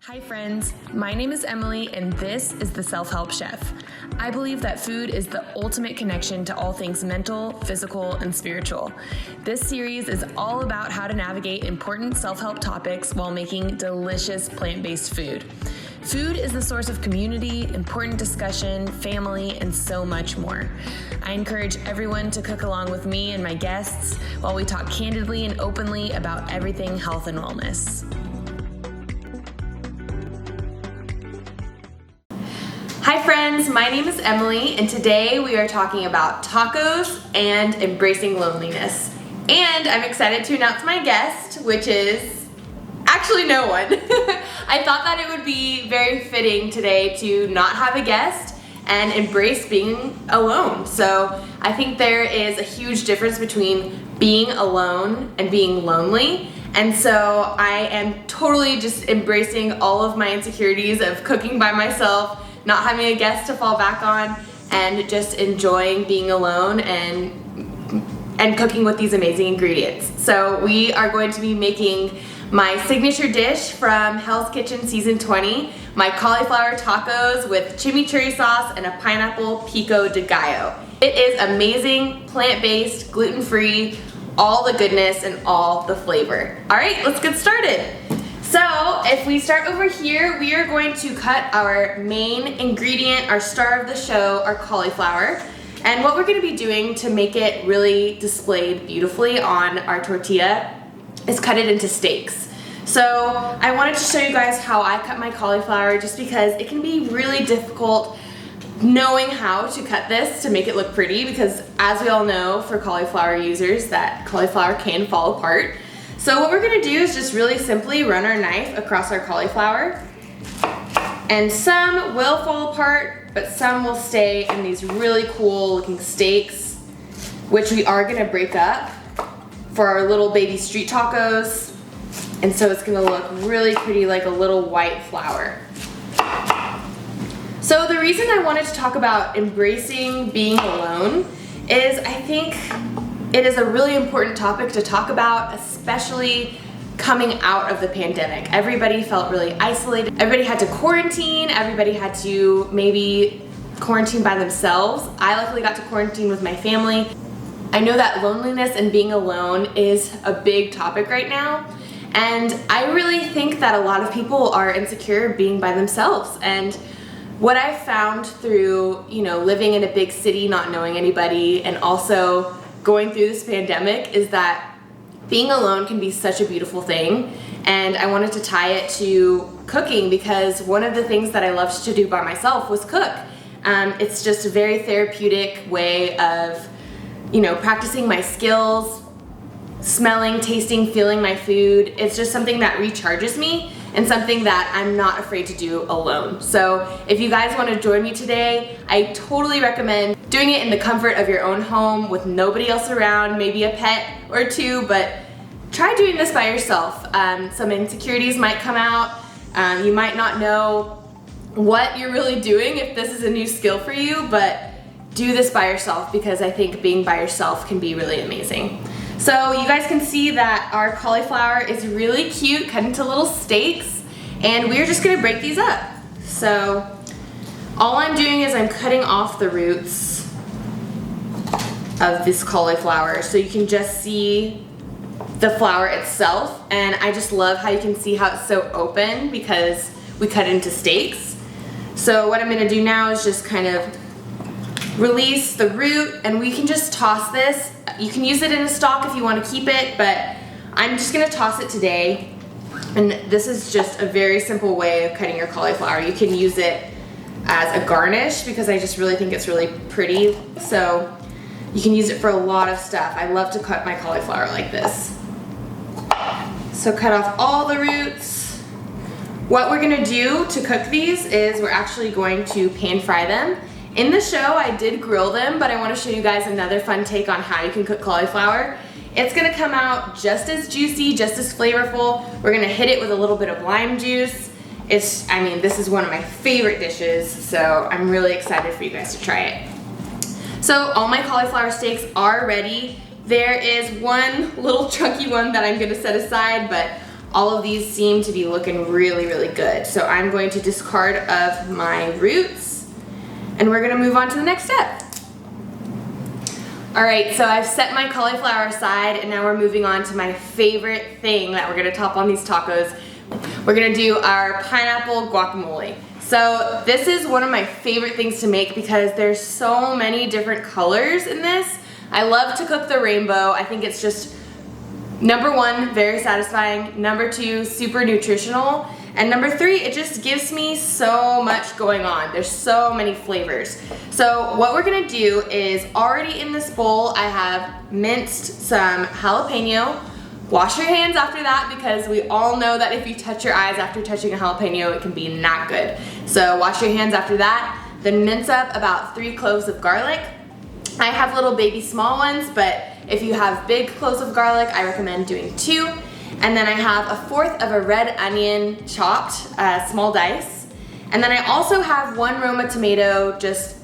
Hi friends, my name is Emily and this is The Self-Help Chef. I believe that food is the ultimate connection to all things mental, physical, and spiritual. This series is all about how to navigate important self-help topics while making delicious plant-based food. Food is the source of community, important discussion, family, and so much more. I encourage everyone to cook along with me and my guests while we talk candidly and openly about everything health and wellness. Hi friends, my name is Emily and today we are talking about tacos and embracing loneliness. And I'm excited to announce my guest, which is actually no one. I thought that it would be very fitting today to not have a guest and embrace being alone. So I think there is a huge difference between being alone and being lonely. And so I am totally just embracing all of my insecurities of cooking by myself, not having a guest to fall back on, and just enjoying being alone and cooking with these amazing ingredients. So we are going to be making my signature dish from Hell's Kitchen Season 20, my cauliflower tacos with chimichurri sauce and a pineapple pico de gallo. It is amazing, plant-based, gluten-free, all the goodness and all the flavor. All right, let's get started. So if we start over here, we are going to cut our main ingredient, our star of the show, our cauliflower. And what we're going to be doing to make it really displayed beautifully on our tortilla is cut it into steaks. So I wanted to show you guys how I cut my cauliflower just because it can be really difficult knowing how to cut this to make it look pretty, because as we all know, for cauliflower users, that cauliflower can fall apart. So what we're gonna do is just really simply run our knife across our cauliflower, and some will fall apart, but some will stay in these really cool looking steaks, which we are gonna break up for our little baby street tacos. And so it's gonna look really pretty, like a little white flour. So the reason I wanted to talk about embracing being alone is I think it is a really important topic to talk about, especially coming out of the pandemic. Everybody felt really isolated. Everybody had to quarantine. Everybody had to maybe quarantine by themselves. I luckily got to quarantine with my family. I know that loneliness and being alone is a big topic right now. And I really think that a lot of people are insecure being by themselves. And what I've found through, living in a big city, not knowing anybody, and also going through this pandemic is that being alone can be such a beautiful thing. And I wanted to tie it to cooking because one of the things that I loved to do by myself was cook. It's just a very therapeutic way of, practicing my skills, smelling, tasting, feeling my food. It's just something that recharges me and something that I'm not afraid to do alone. So if you guys want to join me today, I totally recommend doing it in the comfort of your own home with nobody else around, maybe a pet or two, but try doing this by yourself. Some insecurities might come out. You might not know what you're really doing if this is a new skill for you, but do this by yourself because I think being by yourself can be really amazing. So you guys can see that our cauliflower is really cute, cut into little steaks, and we're just gonna break these up. So all I'm doing is I'm cutting off the roots of this cauliflower so you can just see the flower itself. And I just love how you can see how it's so open because we cut it into steaks. So what I'm gonna do now is just kind of release the root, and we can just toss this. You can use it in a stock if you want to keep it, but I'm just gonna toss it today. And this is just a very simple way of cutting your cauliflower. You can use it as a garnish because I just really think it's really pretty. So you can use it for a lot of stuff. I love to cut my cauliflower like this. So cut off all the roots. What we're gonna do to cook these is we're actually going to pan fry them. In the show, I did grill them, but I want to show you guys another fun take on how you can cook cauliflower. It's going to come out just as juicy, just as flavorful. We're going to hit it with a little bit of lime juice. This is one of my favorite dishes, so I'm really excited for you guys to try it. So all my cauliflower steaks are ready. There is one little chunky one that I'm going to set aside, but all of these seem to be looking really, really good. So I'm going to discard of my roots, and we're gonna move on to the next step. All right, so I've set my cauliflower aside, and now we're moving on to my favorite thing that we're gonna top on these tacos. We're gonna do our pineapple guacamole. So this is one of my favorite things to make because there's so many different colors in this. I love to cook the rainbow. I think it's just, number one, very satisfying. Number two, super nutritional. And number three, it just gives me so much going on. There's so many flavors. So what we're gonna do is, already in this bowl, I have minced some jalapeno. Wash your hands after that because we all know that if you touch your eyes after touching a jalapeno, it can be not good. So wash your hands after that. Then mince up about 3 cloves of garlic. I have little baby small ones, but if you have big cloves of garlic, I recommend doing 2. And then I have 1/4 of a red onion chopped, small dice. And then I also have 1 Roma tomato, just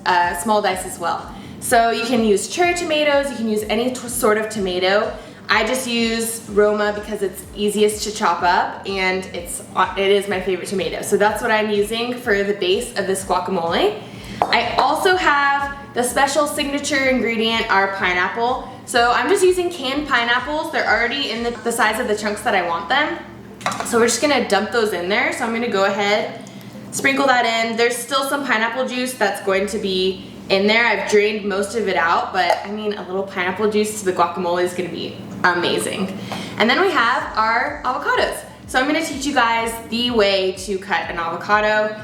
small dice as well. So you can use cherry tomatoes, you can use any sort of tomato. I just use Roma because it's easiest to chop up, and it is my favorite tomato. So that's what I'm using for the base of this guacamole. I also have the special signature ingredient, our pineapple. So I'm just using canned pineapples. They're already in the size of the chunks that I want them. So we're just gonna dump those in there. So I'm gonna go ahead, sprinkle that in. There's still some pineapple juice that's going to be in there. I've drained most of it out, but I mean, a little pineapple juice to the guacamole is gonna be amazing. And then we have our avocados. So I'm gonna teach you guys the way to cut an avocado.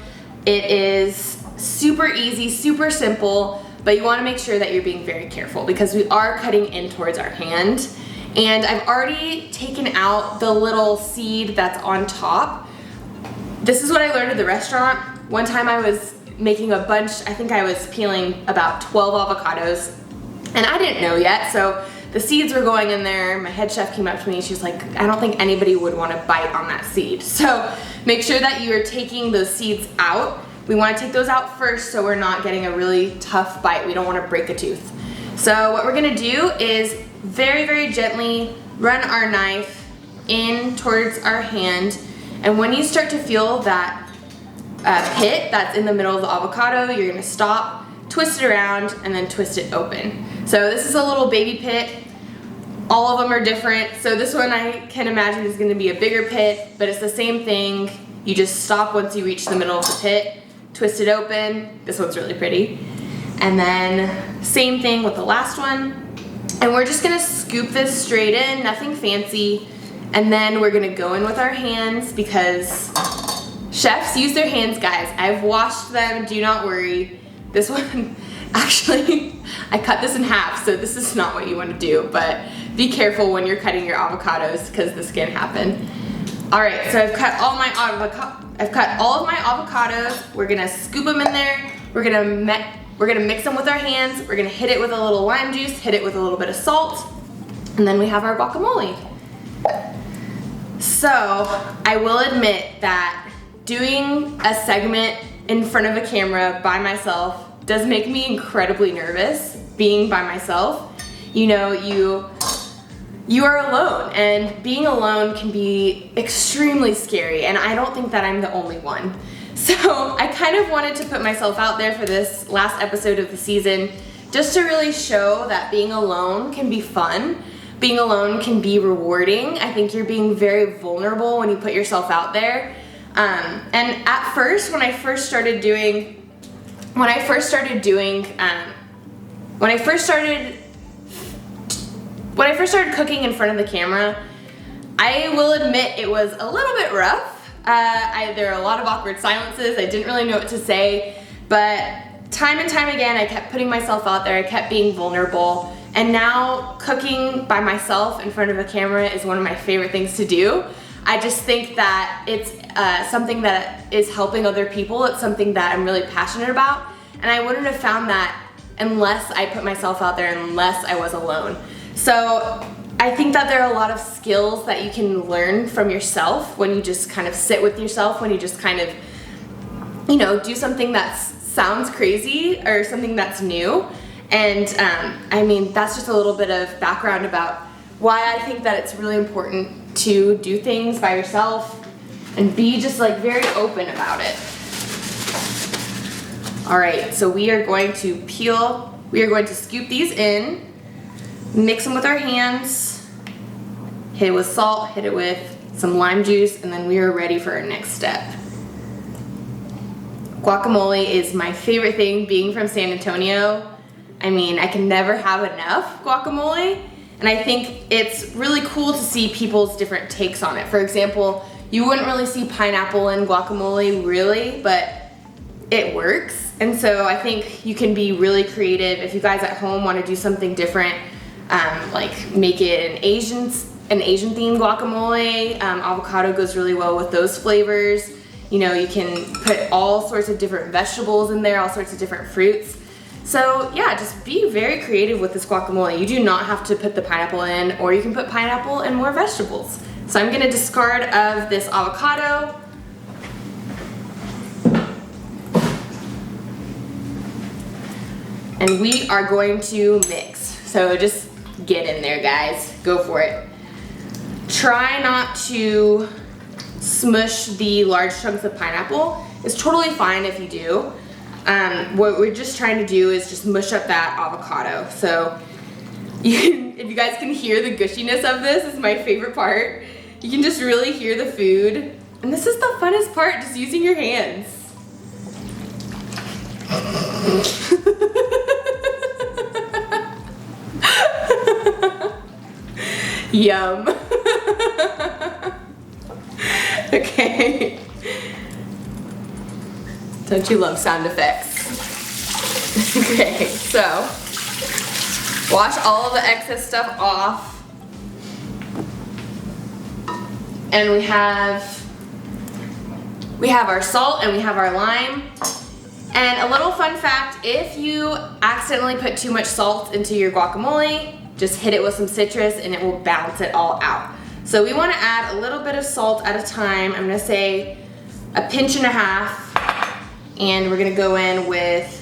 It is super easy, super simple, but you wanna make sure that you're being very careful because we are cutting in towards our hand. And I've already taken out the little seed that's on top. This is what I learned at the restaurant. One time I was making a bunch, I think I was peeling about 12 avocados, and I didn't know yet, so the seeds were going in there. My head chef came up to me, she's like, I don't think anybody would want to bite on that seed. So make sure that you are taking those seeds out. We want to take those out first so we're not getting a really tough bite. We don't want to break a tooth. So what we're gonna do is very, very gently run our knife in towards our hand, and when you start to feel that pit that's in the middle of the avocado, you're gonna stop, twist it around, and then twist it open. So this is a little baby pit. All of them are different. So this one I can imagine is gonna be a bigger pit, but it's the same thing. You just stop once you reach the middle of the pit, twist it open. This one's really pretty. And then same thing with the last one. And we're just gonna scoop this straight in, nothing fancy. And then we're gonna go in with our hands because chefs use their hands, guys. I've washed them, do not worry. This one, actually, I cut this in half, so this is not what you want to do, but be careful when you're cutting your avocados because this can happen. All right, so I've cut all of my avocados. We're gonna scoop them in there. We're gonna mix them with our hands. We're gonna hit it with a little lime juice, hit it with a little bit of salt, and then we have our guacamole. So I will admit that doing a segment in front of a camera by myself does make me incredibly nervous, being by myself. You know, you are alone, and being alone can be extremely scary, and I don't think that I'm the only one. So I kind of wanted to put myself out there for this last episode of the season just to really show that being alone can be fun. Being alone can be rewarding. I think you're being very vulnerable when you put yourself out there. And at first, when I first started cooking in front of the camera, I will admit it was a little bit rough. There are a lot of awkward silences. I didn't really know what to say, but time and time again, I kept putting myself out there. I kept being vulnerable. And now cooking by myself in front of a camera is one of my favorite things to do. I just think that it's something that is helping other people. It's something that I'm really passionate about. And I wouldn't have found that unless I put myself out there, unless I was alone. So I think that there are a lot of skills that you can learn from yourself when you just kind of sit with yourself, when you just kind of, you know, do something that sounds crazy or something that's new. And I mean, that's just a little bit of background about why I think that it's really important to do things by yourself and be just like very open about it. All right, so we are going to scoop these in, mix them with our hands, hit it with salt, hit it with some lime juice, and then we are ready for our next step. Guacamole is my favorite thing. Being from San Antonio, I mean, I can never have enough guacamole, and I think it's really cool to see people's different takes on it. For example, you wouldn't really see pineapple in guacamole really, but it works. And so I think you can be really creative if you guys at home want to do something different, like make it an Asian themed guacamole. Avocado goes really well with those flavors. You know, you can put all sorts of different vegetables in there, all sorts of different fruits. So yeah, just be very creative with this guacamole. You do not have to put the pineapple in, or you can put pineapple and more vegetables. So I'm gonna discard of this avocado. And we are going to mix. So just get in there, guys. Go for it. Try not to smush the large chunks of pineapple. It's totally fine if you do. What we're just trying to do is just mush up that avocado. So if you guys can hear the gushiness of this, is my favorite part. You can just really hear the food. And this is the funnest part, just using your hands. Yum. Okay. Don't you love sound effects? Okay, so wash all of the excess stuff off. And we have our salt and we have our lime. And a little fun fact, if you accidentally put too much salt into your guacamole, just hit it with some citrus and it will balance it all out. So we want to add a little bit of salt at a time. I'm going to say a pinch and a half, and we're going to go in with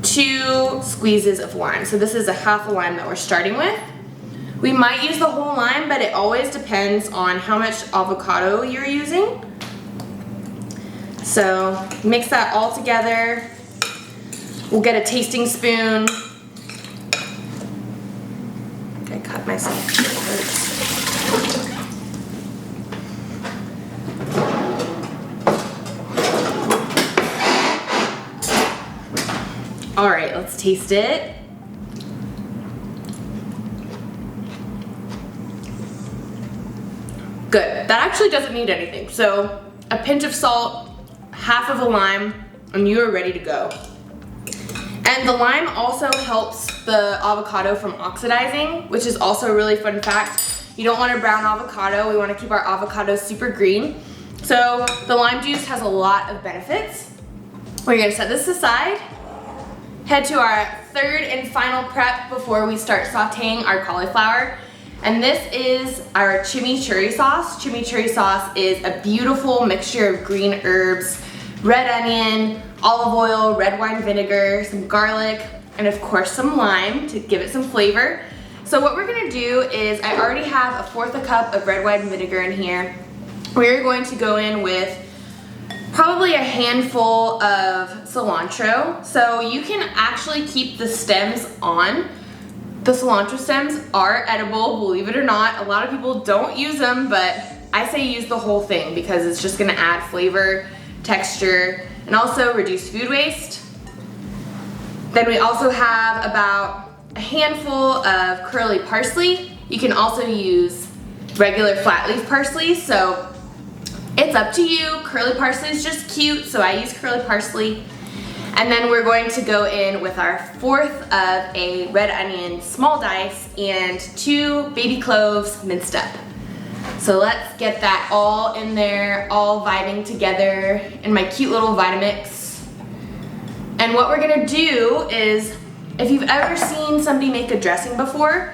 2 squeezes of lime. So this is a half a lime that we're starting with. We might use the whole lime, but it always depends on how much avocado you're using. So mix that all together. We'll get a tasting spoon. I cut myself. It hurts. All right, let's taste it. Good. That actually doesn't need anything. So a pinch of salt, half of a lime, and you are ready to go. And the lime also helps the avocado from oxidizing, which is also a really fun fact. You don't want a brown avocado. We want to keep our avocados super green. So the lime juice has a lot of benefits. We're going to set this aside. Head to our third and final prep before we start sauteing our cauliflower. And this is our chimichurri sauce. Chimichurri sauce is a beautiful mixture of green herbs, red onion, olive oil, red wine vinegar, some garlic, and of course some lime to give it some flavor. So what we're gonna do is, I already have 1/4 cup of red wine vinegar in here. We're going to go in with probably a handful of cilantro. So you can actually keep the stems on. The cilantro stems are edible, believe it or not. A lot of people don't use them, but I say use the whole thing because it's just gonna add flavor, texture, and also reduce food waste. Then we also have about a handful of curly parsley. You can also use regular flat leaf parsley, so it's up to you. Curly parsley is just cute, so I use curly parsley. And then we're going to go in with our 1/4 of a red onion, small dice, and 2 baby cloves minced up. So let's get that all in there, all vibing together in my cute little Vitamix. And what we're gonna do is, if you've ever seen somebody make a dressing before,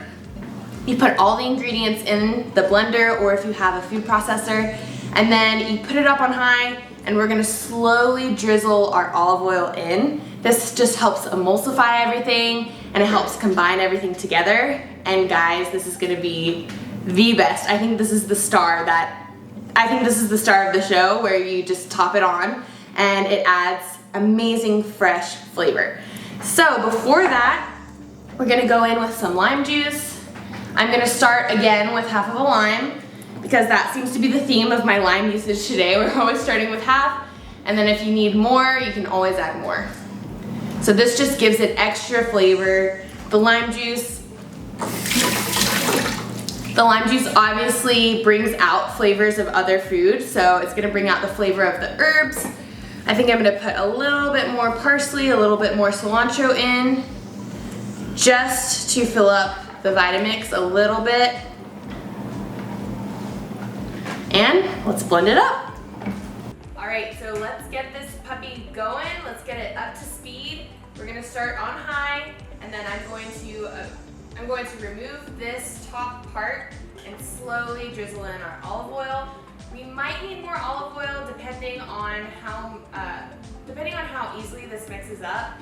you put all the ingredients in the blender, or if you have a food processor, and then you put it up on high, and we're gonna slowly drizzle our olive oil in. This just helps emulsify everything, and it helps combine everything together. And guys, this is gonna be the best. I think this is the star of the show, where you just top it on and it adds amazing fresh flavor. So before that, we're gonna go in with some lime juice. I'm gonna start again with half of a lime, because that seems to be the theme of my lime usage today. We're always starting with half, and then if you need more, you can always add more. So this just gives it extra flavor. The lime juice obviously brings out flavors of other food, so it's gonna bring out the flavor of the herbs. I think I'm gonna put a little bit more parsley, a little bit more cilantro in, just to fill up the Vitamix a little bit. And let's blend it up. All right, so let's get this puppy going. Let's get it up to speed. We're gonna start on high, and then I'm going to remove this top part and slowly drizzle in our olive oil. We might need more olive oil depending on how easily this mixes up.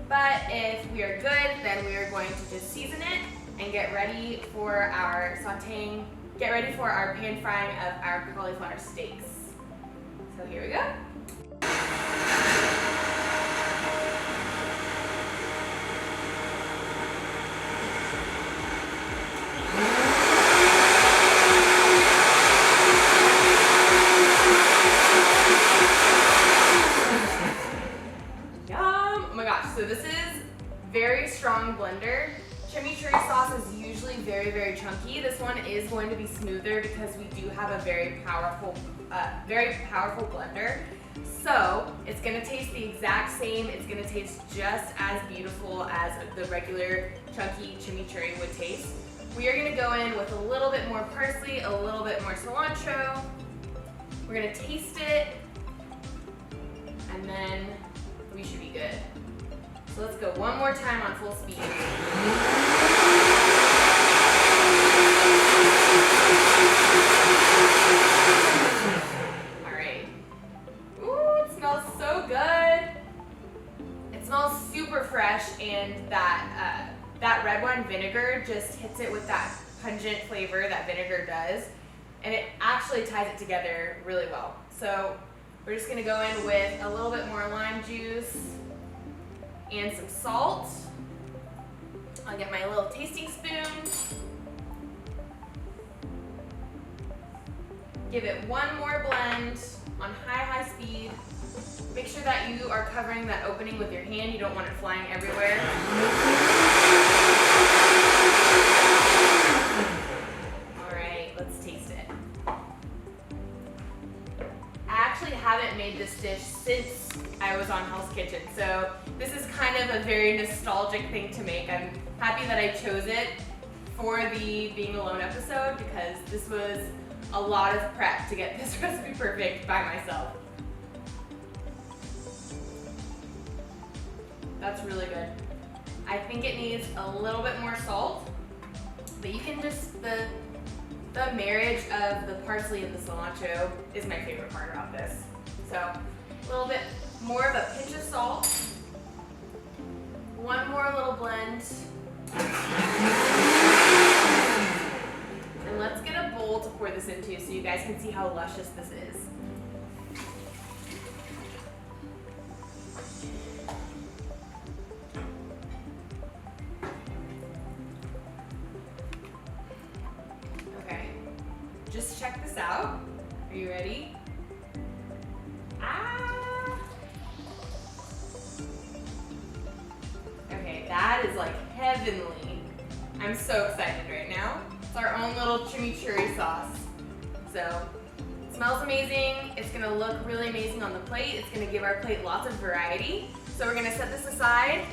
But if we are good, then we are going to just season it and get ready for our sauteing. Get ready for our pan frying of our cauliflower steaks. So here we go. So this is very strong blender. Chimichurri sauce is usually very, very chunky. This one is going to be smoother because we do have a very powerful blender. So it's gonna taste the exact same. It's gonna taste just as beautiful as the regular chunky chimichurri would taste. We are gonna go in with a little bit more parsley, a little bit more cilantro. We're gonna taste it, and then we should be good. So let's go one more time on full speed. All right. Ooh, it smells so good. It smells super fresh, and that red wine vinegar just hits it with that pungent flavor that vinegar does, and it actually ties it together really well. So we're just gonna go in with a little bit more lime juice and some salt. I'll get my little tasting spoon. Give it one more blend on high speed. Make sure that you are covering that opening with your hand. You don't want it flying everywhere. All right, let's taste it. I actually haven't made this dish since I was on Hell's Kitchen, so this is kind of a very nostalgic thing to make. I'm happy that I chose it for the Being Alone episode, because this was a lot of prep to get this recipe perfect by myself. That's really good. I think it needs a little bit more salt, but you can just, the marriage of the parsley and the cilantro is my favorite part about this. So a little bit more of a pinch of salt, one more little blend, and let's get a bowl to pour this into so you guys can see how luscious this is. Okay, just check this out. Are you ready? Okay, that is like heavenly. I'm so excited right now. It's our own little chimichurri sauce. So it smells amazing. It's gonna look really amazing on the plate. It's gonna give our plate lots of variety. So we're gonna set this aside.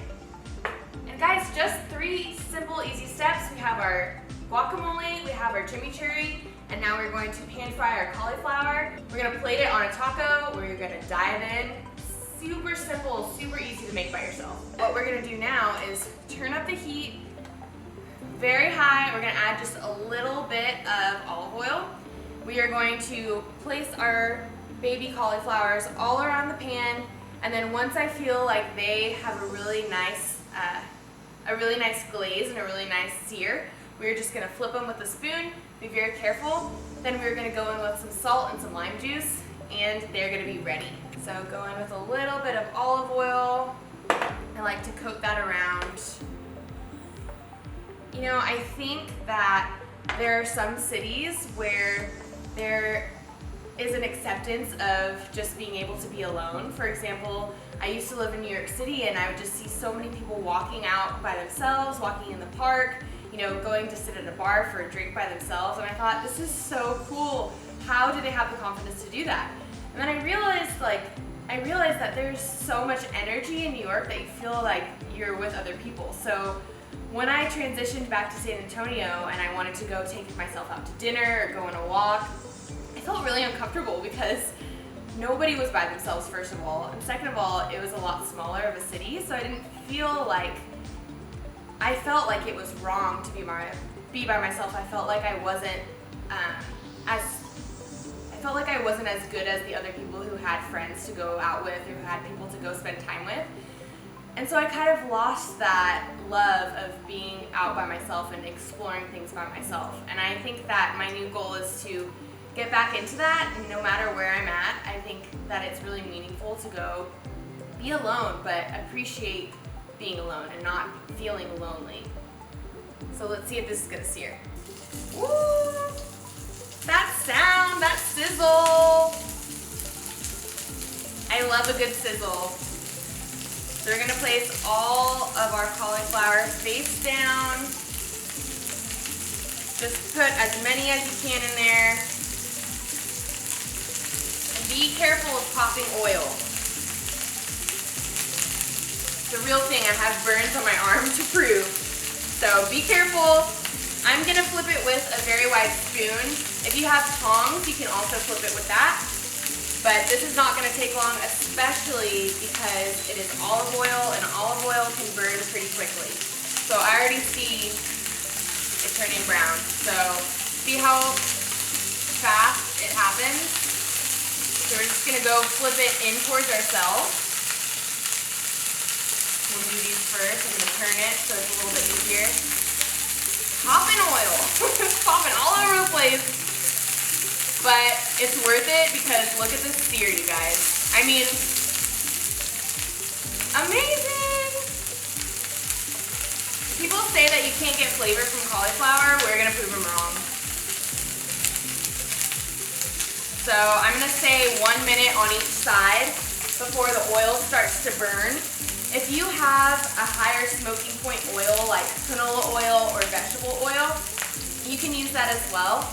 And guys, just 3 simple, easy steps. We have our guacamole, we have our chimichurri, and now we're going to pan fry our cauliflower. We're gonna plate it on a taco where you're gonna dive in. Super simple, super easy to make by yourself. What we're gonna do now is turn up the heat very high. We're gonna add just a little bit of olive oil. We are going to place our baby cauliflowers all around the pan, and then once I feel like they have a really nice glaze and a really nice sear, we're just gonna flip them with a spoon, be very careful. Then we're gonna go in with some salt and some lime juice, and they're gonna be ready. So go in with a little bit of olive oil. I like to coat that around. You know, I think that there are some cities where there is an acceptance of just being able to be alone. For example, I used to live in New York City and I would just see so many people walking out by themselves, walking in the park, you know, going to sit at a bar for a drink by themselves. And I thought, this is so cool. How do they have the confidence to do that? And then I realized that there's so much energy in New York that you feel like you're with other people. So when I transitioned back to San Antonio and I wanted to go take myself out to dinner or go on a walk, I felt really uncomfortable because nobody was by themselves, first of all, and second of all, it was a lot smaller of a city, so I didn't feel like, I felt like it was wrong to be by myself. I felt like I wasn't as good as the other people who had friends to go out with or who had people to go spend time with. And so I kind of lost that love of being out by myself and exploring things by myself. And I think that my new goal is to get back into that, and no matter where I'm at, I think that it's really meaningful to go be alone, but appreciate being alone and not feeling lonely. So let's see if this is gonna sear. Woo! That sound, that sizzle. I love a good sizzle. So we're gonna place all of our cauliflower face down. Just put as many as you can in there. And be careful of popping oil. It's a real thing. I have burns on my arm to prove. So be careful. I'm gonna flip it with a very wide spoon. If you have tongs, you can also flip it with that. But this is not gonna take long, especially because it is olive oil, and olive oil can burn pretty quickly. So I already see it turning brown. So see how fast it happens? So we're just gonna go flip it in towards ourselves. We'll do these first. I'm gonna turn it so it's a little bit easier. Popping oil. It's popping all over the place. But it's worth it because look at this sear, you guys. I mean, amazing. People say that you can't get flavor from cauliflower. We're gonna prove them wrong. So I'm gonna say 1 minute on each side before the oil starts to burn. If you have a higher smoking point oil like canola oil or vegetable oil, you can use that as well.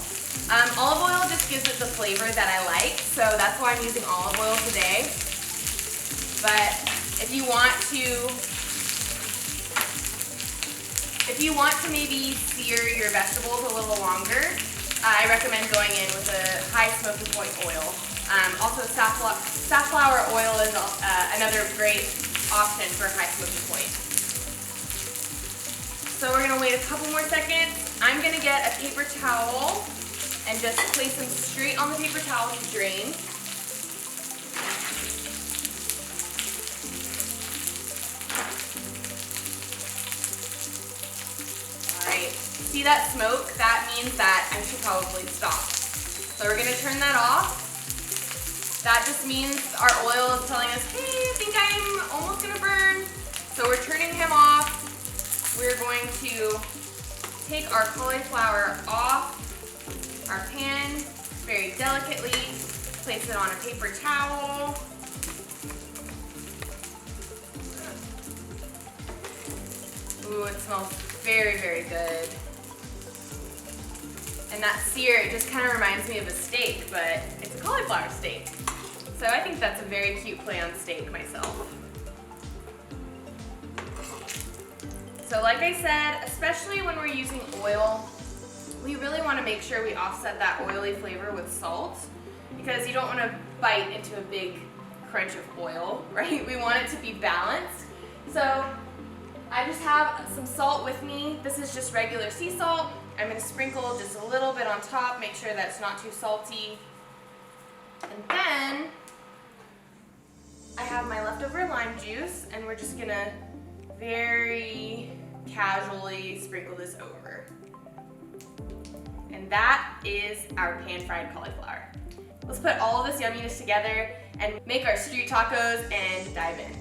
Olive oil just gives it the flavor that I like, so that's why I'm using olive oil today. But if you want to maybe sear your vegetables a little longer, I recommend going in with a high smoking point oil. Also, safflower oil is another great option for high smoking point. So we're gonna wait a couple more seconds. I'm gonna get a paper towel and just place them straight on the paper towel to drain. All right, see that smoke? That means that I should probably stop. So we're gonna turn that off. That just means our oil is telling us, hey, I think I'm almost gonna burn. So we're turning him off. We're going to take our cauliflower off our pan very delicately, place it on a paper towel. Ooh, it smells very, very good. And that sear, it just kind of reminds me of a steak, but it's a cauliflower steak. So I think that's a very cute play on steak myself. So like I said, especially when we're using oil, we really want to make sure we offset that oily flavor with salt, because you don't want to bite into a big crunch of oil, right? We want it to be balanced. So I just have some salt with me. This is just regular sea salt. I'm going to sprinkle just a little bit on top, make sure that it's not too salty. And then I have my leftover lime juice, and we're just going to very casually sprinkle this over. And that is our pan-fried cauliflower. Let's put all of this yumminess together and make our street tacos and dive in.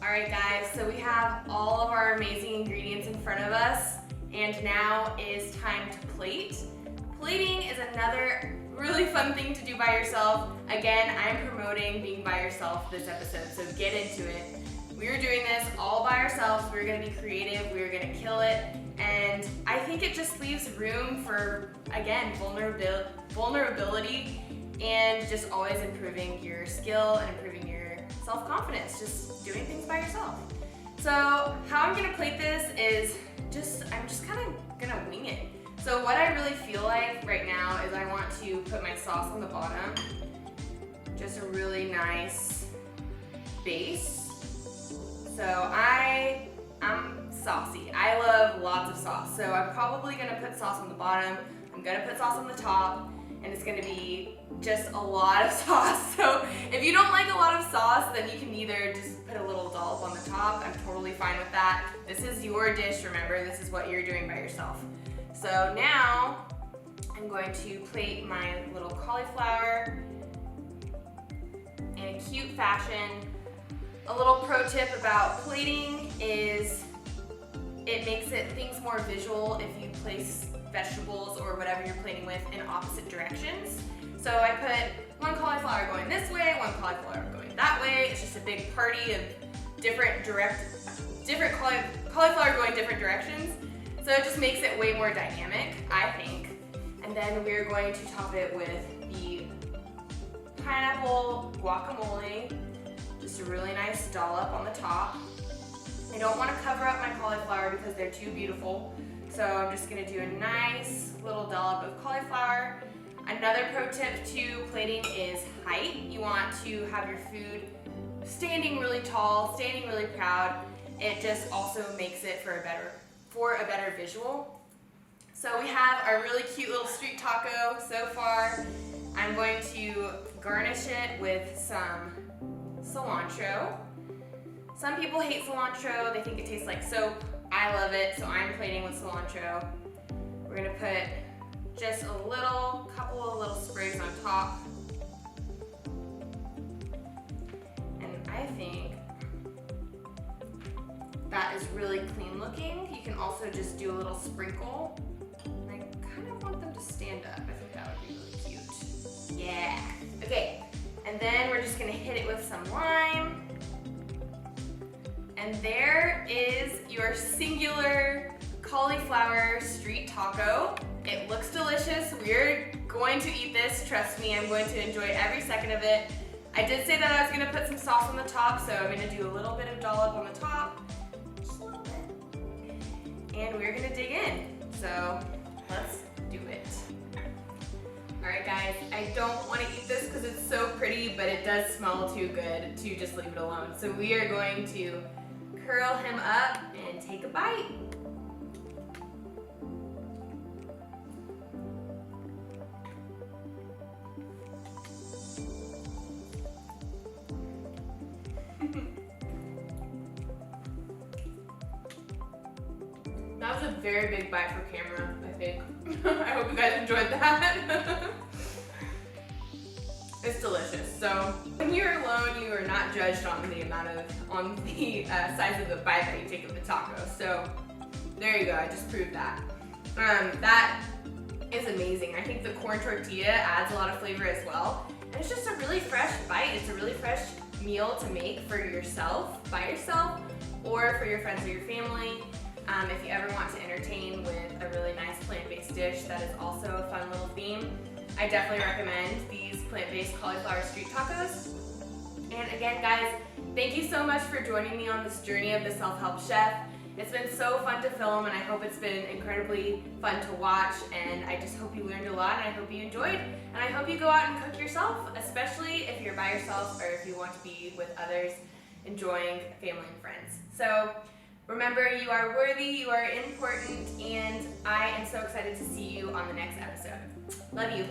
All right guys, so we have all of our amazing ingredients in front of us, and now is time to plate. Plating is another really fun thing to do by yourself. Again, I'm promoting being by yourself this episode, so get into it. We're doing this all by ourselves. We're gonna be creative, we're gonna kill it, and I think it just leaves room for, again, vulnerability and just always improving your skill and improving your self-confidence, just doing things by yourself. So how I'm gonna plate this is I'm just kind of gonna wing it. So what I really feel like right now is I want to put my sauce on the bottom, just a really nice base. So I'm saucy. I love lots of sauce. So I'm probably gonna put sauce on the bottom, I'm gonna put sauce on the top, and it's gonna be just a lot of sauce. So if you don't like a lot of sauce, then you can either just put a little dollop on the top. I'm totally fine with that. This is your dish, remember, this is what you're doing by yourself. So now I'm going to plate my little cauliflower in a cute fashion. A little pro tip about plating is it makes things more visual if you place vegetables or whatever you're plating with in opposite directions. So I put one cauliflower going this way, one cauliflower going that way. It's just a big party of different cauliflower going different directions. So it just makes it way more dynamic, I think. And then we're going to top it with the pineapple guacamole, just a really nice dollop on the top. I don't want to cover up my cauliflower because they're too beautiful. So I'm just gonna do a nice little dollop of cauliflower. Another pro tip to plating is height. You want to have your food standing really tall, standing really proud. It just also makes it for a better visual. So we have our really cute little street taco so far. I'm going to garnish it with some cilantro. Some people hate cilantro, they think it tastes like soap. I love it, so I'm plating with cilantro. We're gonna put just a couple of little sprays on top. And I think that is really clean looking. You can also just do a little sprinkle. And I kind of want them to stand up. I think that would be really cute. Yeah. Okay, and then we're just gonna hit it with some lime. And there is your singular cauliflower street taco. It looks delicious. We're going to eat this. Trust me, I'm going to enjoy every second of it. I did say that I was gonna put some sauce on the top, so I'm gonna do a little bit of dollop on the top. Just a little bit. And we're gonna dig in. So let's do it. All right guys, I don't wanna eat this because it's so pretty, but it does smell too good to just leave it alone. So we are going to curl him up and take a bite. That was a very big bite for camera, I think. I hope you guys enjoyed that. It's delicious. So when you're alone, you are not judged on the size of the bite that you take of the taco. So there you go, I just proved that. That is amazing. I think the corn tortilla adds a lot of flavor as well. And it's just a really fresh bite. It's a really fresh meal to make for yourself, by yourself, or for your friends or your family. If you ever want to entertain with a really nice plant-based dish that is also a fun little theme, I definitely recommend these plant-based cauliflower street tacos. And again, guys, thank you so much for joining me on this journey of the self-help chef. It's been so fun to film, and I hope it's been incredibly fun to watch, and I just hope you learned a lot, and I hope you enjoyed, and I hope you go out and cook yourself, especially if you're by yourself or if you want to be with others, enjoying family and friends. So remember, you are worthy, you are important, and I am so excited to see you on the next episode. Love you.